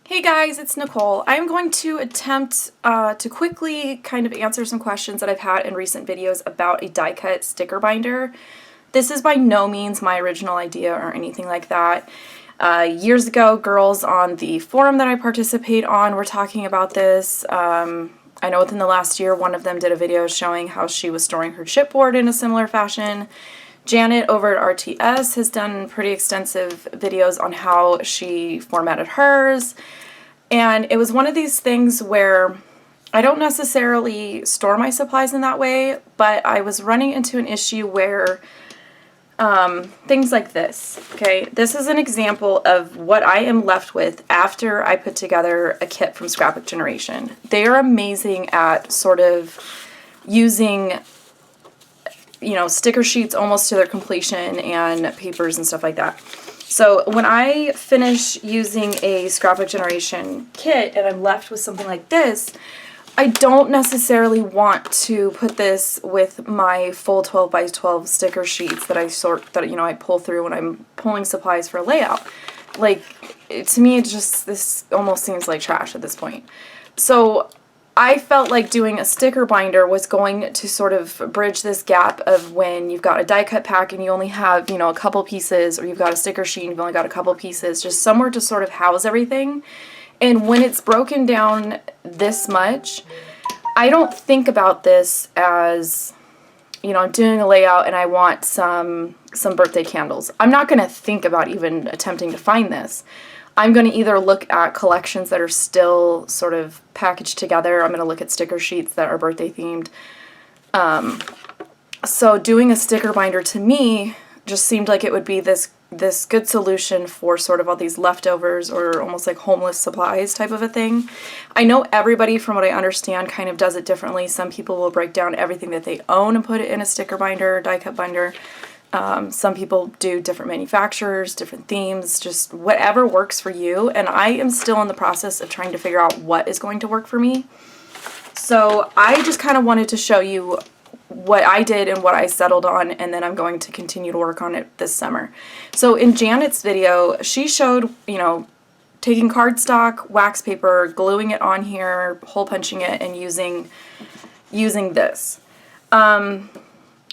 Hey guys, it's Nicole. I'm going to attempt to quickly kind of answer some questions that I've had in recent videos about a die cut sticker binder. This is by no means my original idea or anything like that. Years ago, girls on the forum that I participate on were talking about this. I know within the last year, one of them did a video showing how she was storing her chipboard in a similar fashion. Janet over at RTS has done pretty extensive videos on how she formatted hers. And it was one of these things where I don't necessarily store my supplies in that way, but I was running into an issue where things like this, okay? This is an example of what I am left with after I put together a kit from Scrapbook Generation. They are amazing at sort of using, you know, sticker sheets almost to their completion and papers and stuff like that. So when I finish using a Scrapbook Generation kit and I'm left with something like this, I don't necessarily want to put this with my full 12 by 12 sticker sheets that I pull through when I'm pulling supplies for a layout. Like, to me, this almost seems like trash at this point. So I felt like doing a sticker binder was going to sort of bridge this gap of when you've got a die cut pack and you only have, you know, a couple pieces, or you've got a sticker sheet and you've only got a couple pieces, just somewhere to sort of house everything. And when it's broken down this much, I don't think about this as, you know, I'm doing a layout and I want some birthday candles. I'm not going to think about even attempting to find this. I'm going to either look at collections that are still sort of packaged together. I'm going to look at sticker sheets that are birthday themed. So doing a sticker binder to me just seemed like it would be this good solution for sort of all these leftovers or almost like homeless supplies type of a thing. I know everybody, from what I understand, kind of does it differently. Some people will break down everything that they own and put it in a sticker binder or die cut binder. Some people do different manufacturers, different themes, just whatever works for you. And I am still in the process of trying to figure out what is going to work for me. So I just kind of wanted to show you what I did and what I settled on, and then I'm going to continue to work on it this summer. So in Janet's video, she showed, you know, taking cardstock, wax paper, gluing it on here, hole punching it, and using this.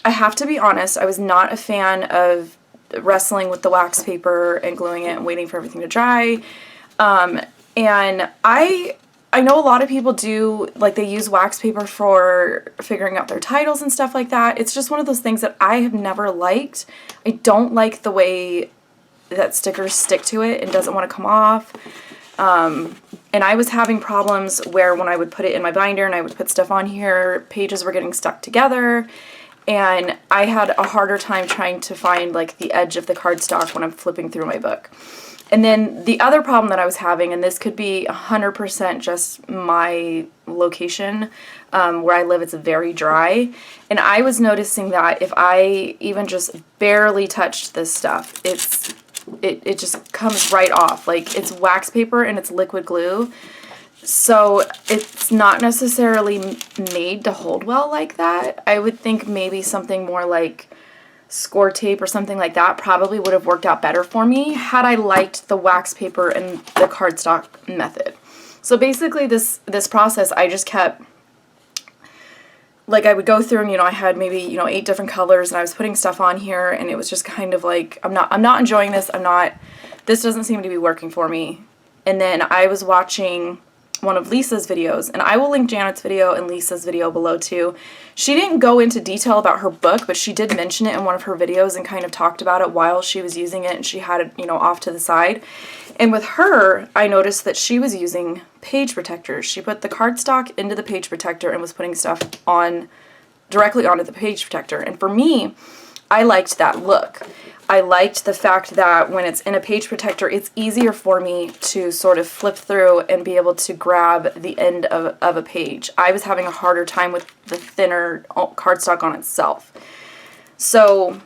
I have to be honest, I was not a fan of wrestling with the wax paper and gluing it and waiting for everything to dry. And I know a lot of people do, like, they use wax paper for figuring out their titles and stuff like that. It's just one of those things that I have never liked. I don't like the way that stickers stick to it and doesn't want to come off. And I was having problems where when I would put it in my binder and I would put stuff on here, pages were getting stuck together. And I had a harder time trying to find, like, the edge of the cardstock when I'm flipping through my book. And then the other problem that I was having, and this could be 100% just my location, where I live, it's very dry. And I was noticing that if I even just barely touched this stuff, it just comes right off. Like, it's wax paper and it's liquid glue. So it's not necessarily made to hold well like that. I would think maybe something more like score tape or something like that probably would have worked out better for me had I liked the wax paper and the cardstock method. So basically this process, I just kept, like, I would go through and, you know, I had maybe, you know, 8 different colors and I was putting stuff on here, and it was just kind of like, I'm not enjoying this. This doesn't seem to be working for me. And then I was watching one of Lisa's videos, and I will link Janet's video and Lisa's video below too. She didn't go into detail about her book, but she did mention it in one of her videos and kind of talked about it while she was using it, and she had it, you know, off to the side. And with her, I noticed that she was using page protectors. She put the cardstock into the page protector and was putting stuff on directly onto the page protector. And for me, I liked that look. I liked the fact that when it's in a page protector, it's easier for me to sort of flip through and be able to grab the end of a page. I was having a harder time with the thinner cardstock on itself. So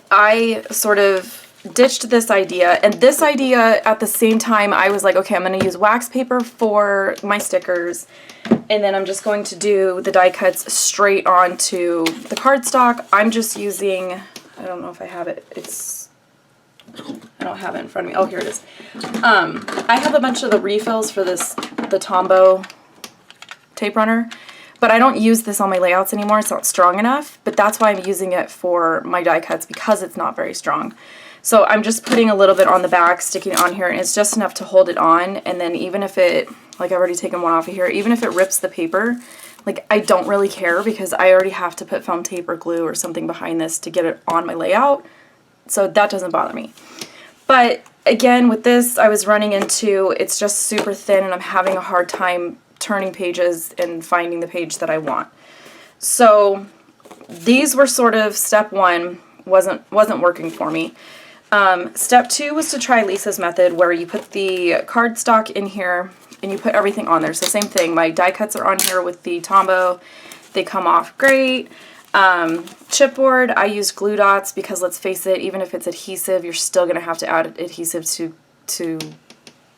I sort of ditched this idea, and this idea at the same time I was like, okay, I'm going to use wax paper for my stickers, and then I'm just going to do the die cuts straight onto the cardstock. I'm just using, I don't know if I have it, it's I don't have it in front of me. Oh, here it is. I have a bunch of the refills for the Tombow tape runner, but I don't use this on my layouts anymore. It's not strong enough, but that's why I'm using it for my die cuts, because it's not very strong. So I'm just putting a little bit on the back, sticking it on here, and it's just enough to hold it on. And then even if it, like I've already taken one off of here, even if it rips the paper, like I don't really care, because I already have to put foam tape or glue or something behind this to get it on my layout. So that doesn't bother me. But again, with this, I was running into, it's just super thin and I'm having a hard time turning pages and finding the page that I want. So these were sort of step one, wasn't working for me. Step two was to try Lisa's method, where you put the cardstock in here and you put everything on there. So same thing, my die cuts are on here with the Tombow. They come off great. Chipboard, I used glue dots because, let's face it, even if it's adhesive, you're still going to have to add adhesive to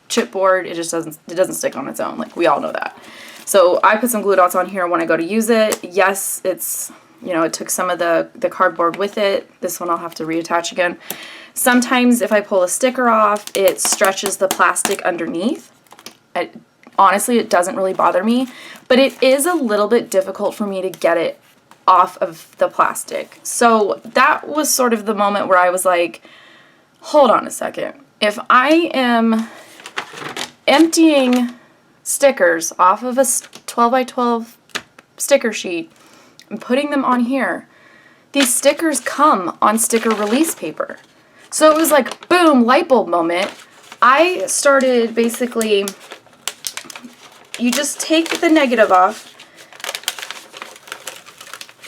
chipboard. It just doesn't stick on its own. Like, we all know that. So I put some glue dots on here when I go to use it. Yes, it's, you know, it took some of the cardboard with it. This one I'll have to reattach again. Sometimes if I pull a sticker off, it stretches the plastic underneath. Honestly, it doesn't really bother me, but it is a little bit difficult for me to get it off of the plastic. So that was sort of the moment where I was like, hold on a second. If I am emptying stickers off of a 12 by 12 sticker sheet and putting them on here, these stickers come on sticker release paper. So it was like, boom, light bulb moment. I started basically, you just take the negative off,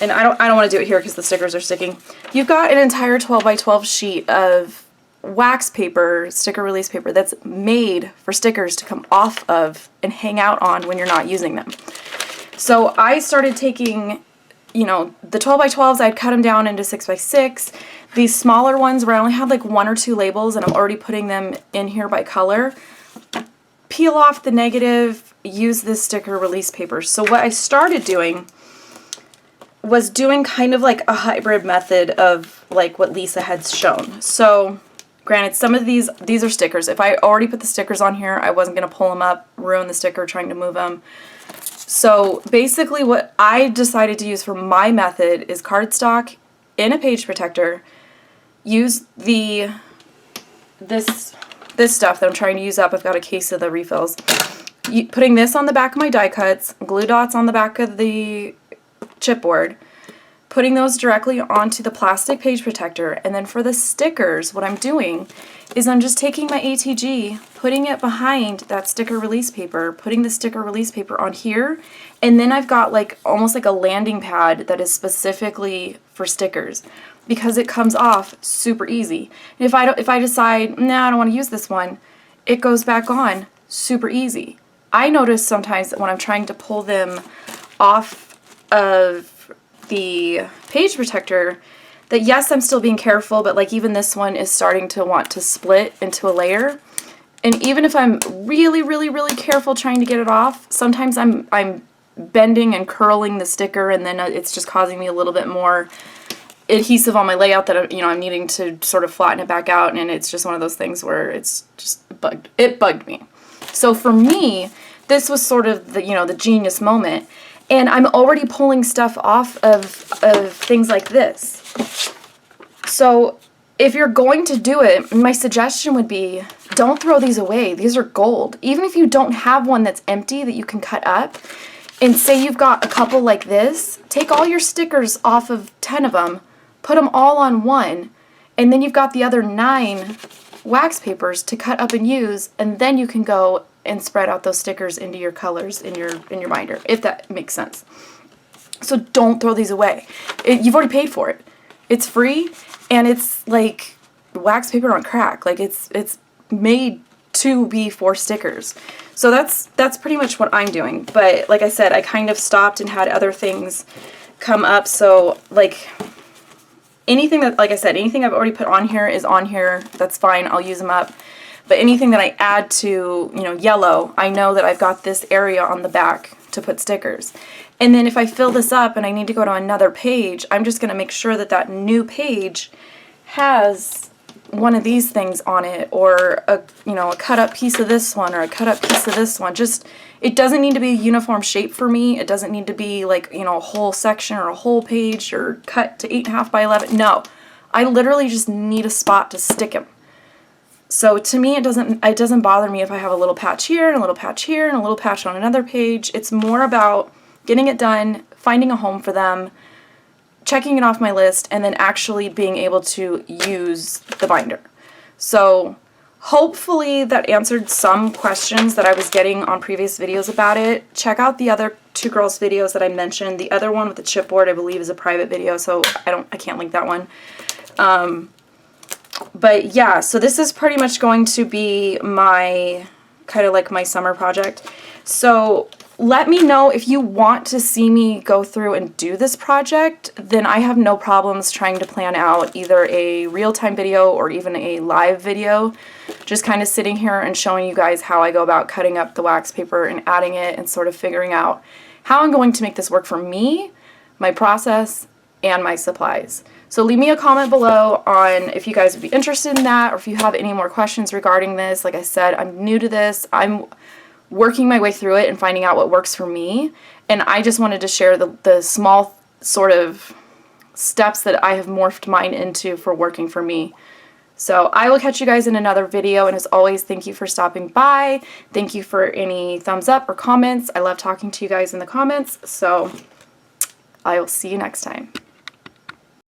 and I don't want to do it here because the stickers are sticking. You've got an entire 12 by 12 sheet of wax paper, sticker release paper, that's made for stickers to come off of and hang out on when you're not using them. So I started taking, you know, the 12 by 12s, I'd cut them down into 6 by 6. These smaller ones where I only had like 1 or 2 labels and I'm already putting them in here by color, peel off the negative, use this sticker release paper. So what I started doing was doing kind of like a hybrid method of like what Lisa had shown. So granted, some of these are stickers. If I already put the stickers on here, I wasn't going to pull them up, ruin the sticker trying to move them. So basically what I decided to use for my method is cardstock in a page protector, use this stuff that I'm trying to use up. I've got a case of the refills. Putting this on the back of my die cuts, glue dots on the back of the chipboard, putting those directly onto the plastic page protector, and then for the stickers, what I'm doing is I'm just taking my ATG, putting it behind that sticker release paper, putting the sticker release paper on here, and then I've got like almost like a landing pad that is specifically for stickers, because it comes off super easy. And if I decide, nah, I don't want to use this one, it goes back on super easy. I notice sometimes that when I'm trying to pull them off of the page protector, that yes, I'm still being careful, but like even this one is starting to want to split into a layer. And even if I'm really, really, really careful trying to get it off, sometimes I'm bending and curling the sticker, and then it's just causing me a little bit more adhesive on my layout that, you know, I'm needing to sort of flatten it back out, and it's just one of those things where it's just bugged me. So for me, this was sort of the, you know, the genius moment. And I'm already pulling stuff off of things like this. So if you're going to do it, my suggestion would be, don't throw these away. These are gold. Even if you don't have one that's empty that you can cut up, and say you've got a couple like this, take all your stickers off of 10 of them, put them all on one, and then you've got the other 9 wax papers to cut up and use, and then you can go and spread out those stickers into your colors in your binder, if that makes sense. So don't throw these away. You've already paid for it. It's free, and it's like wax paper on crack. Like it's made to be for stickers. So that's pretty much what I'm doing. But like I said, I kind of stopped and had other things come up. So like anything that, like I said, anything I've already put on here is on here. That's fine. I'll use them up. But anything that I add to, you know, yellow, I know that I've got this area on the back to put stickers. And then if I fill this up and I need to go to another page, I'm just going to make sure that that new page has one of these things on it, or a, you know, a cut up piece of this one, or a cut up piece of this one. Just, it doesn't need to be a uniform shape for me. It doesn't need to be like, you know, a whole section or a whole page or cut to 8.5 by 11. No, I literally just need a spot to stick them. So to me, it doesn't bother me if I have a little patch here and a little patch here and a little patch on another page. It's more about getting it done, finding a home for them, checking it off my list, and then actually being able to use the binder. So hopefully that answered some questions that I was getting on previous videos about it. Check out the other two girls videos that I mentioned. The other one with the chipboard, I believe, is a private video, so I can't link that one. But yeah, so this is pretty much going to be my kind of like my summer project. So let me know if you want to see me go through and do this project. Then I have no problems trying to plan out either a real-time video or even a live video. Just kind of sitting here and showing you guys how I go about cutting up the wax paper and adding it and sort of figuring out how I'm going to make this work for me, my process, and my supplies. So leave me a comment below on if you guys would be interested in that, or if you have any more questions regarding this. Like I said, I'm new to this. I'm working my way through it and finding out what works for me. And I just wanted to share the small sort of steps that I have morphed mine into for working for me. So I will catch you guys in another video. And as always, thank you for stopping by. Thank you for any thumbs up or comments. I love talking to you guys in the comments. So I will see you next time.